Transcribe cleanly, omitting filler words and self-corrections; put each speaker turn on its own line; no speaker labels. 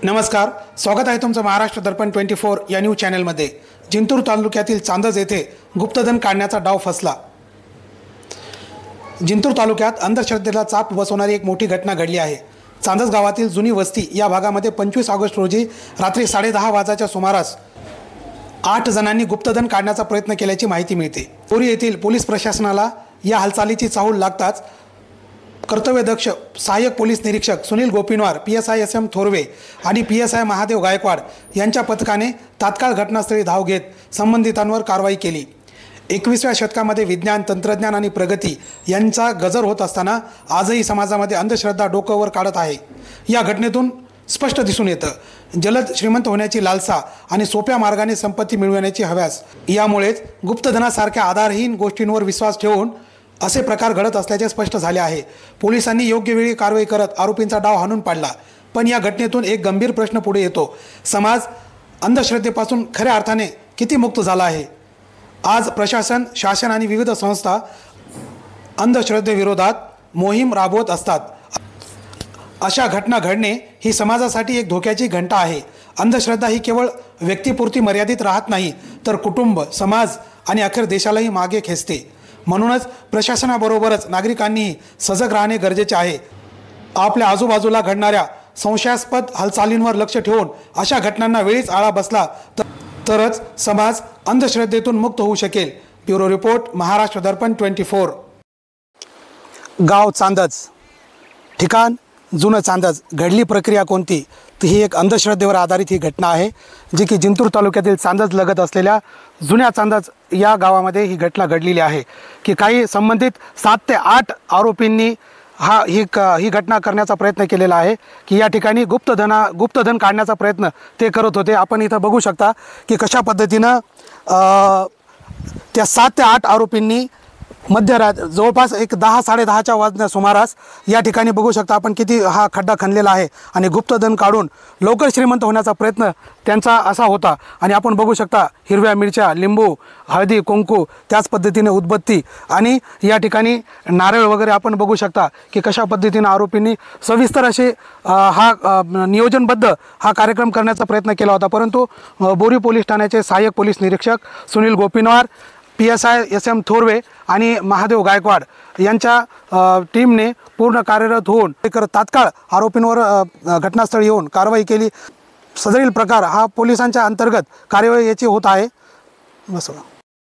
नमस्कार, स्वागत आहे तुमचं महाराष्ट्र दर्पण 24 या न्यूज चॅनलमध्ये। जिंतूर तालुक्यातील चांदज येथे गुप्तधन काढण्याचा डाव फसला। जिंतूर तालुक्यात अंधश्रद्धेला चाप बसवणारी एक मोठी घटना घडली आहे। चांदज गावातील जुनी वस्ती या भागामध्ये 25 ऑगस्ट रोजी रात्री 10:30 वाजताच्या सुमारास 8 जणांनी गुप्तधन काढण्याचा प्रयत्न केल्याची माहिती मिळते। बोरी येथील पोलीस प्रशासनाला या हालचालीची चाहूल लागताच कर्तव्यदक्ष सहाय्यक पोलीस निरीक्षक सुनील गोपीनवार, PSI SM थोरवे आणि PSI महादेव गायकवाड यांच्या पथकाने तात्काळ घटनास्थळी धाव घेत संबंधितांवर कारवाई केली। 21व्या शतकामध्ये विज्ञान, तंत्रज्ञान आणि प्रगती यांचा गजर होत असताना आजही समाजामध्ये अंधश्रद्धा डोक्यावर काढत आहे। या घटनेतून स्पष्ट दिसून येतं जलद श्रीमंत होण्याची लालसा आणि सोप्या मार्गाने संपत्ती मिळवण्याची हव्यास। यामुळेच गुप्तधनासारख्या आधारहीन गोष्टींवर विश्वास ठेवून असे प्रकार घडत असल्याचे स्पष्ट झाले आहे। पोलिसांनी योग्य वेळी कारवाई करत आरोपींचा डाव हाणून पाडला। पण या घटनेतून एक गंभीर प्रश्न पुढे येतो, समाज अंधश्रद्धेपासून खऱ्या अर्थाने किती मुक्त झाला आहे? आज प्रशासन, शासन आणि विविध संस्था अंधश्रद्धेविरोधात मोहीम राबवत असतात। अशा घटना घडणे ही समाजासाठी एक धोक्याची घंटा आहे। अंधश्रद्धा ही केवळ व्यक्तिपुरती मर्यादित राहत नाही, तर कुटुंब, समाज आणि अखेर देशालाही मागे खेचते। म्हणूनच प्रशासनाबरोबरच नागरिकांनीही सजग राहणे गरजेचे आहे। आपल्या आजूबाजूला घडणाऱ्या संशयास्पद हालचालींवर लक्ष ठेवून अशा घटनांना वेळीच आळा बसला तरच समाज अंधश्रद्धेतून मुक्त होऊ शकेल। ब्युरो रिपोर्ट, महाराष्ट्र दर्पण 24। गाव चांदज, ठिकाण जुनं चांदज। घडली प्रक्रिया कोणती? तर ही एक अंधश्रद्धेवर आधारित ही घटना आहे, जी की जिंतूर तालुक्यातील चांदज लगत असलेल्या जुन्या चांदज या गावामध्ये ही घटना घडलेली आहे की काही संबंधित 7 ते 8 आरोपींनी ही घटना करण्याचा प्रयत्न केलेला आहे की या ठिकाणी गुप्तधन काढण्याचा प्रयत्न ते करत होते। आपण इथं बघू शकता की कशा पद्धतीनं त्या 7 ते 8 आरोपींनी जवळपास एक 10-10:30च्या वाजण्या सुमारास या ठिकाणी बघू शकता आपण किती हा खड्डा खणलेला आहे आणि गुप्तधन काढून लवकर श्रीमंत होण्याचा प्रयत्न त्यांचा असा होता। आणि आपण बघू शकता हिरव्या मिरच्या, लिंबू, हळदी, कुंकू, त्याच पद्धतीने उदबत्ती आणि या ठिकाणी नारळ वगैरे आपण बघू शकता की कशा पद्धतीने आरोपींनी सविस्तर असे नियोजनबद्ध हा कार्यक्रम करण्याचा प्रयत्न केला होता। परंतु बोरी पोलीस ठाण्याचे सहाय्यक पोलीस निरीक्षक सुनील गोपीनवार, PSI SM थोरवे आणि महादेव गायकवाड यांच्या टीमने पूर्ण कार्यरत होऊन तात्काळ आरोपींवर घटनास्थळी येऊन कारवाई केली। सदरील प्रकार हा पोलिसांच्या अंतर्गत कार्यवाही याची होत आहे।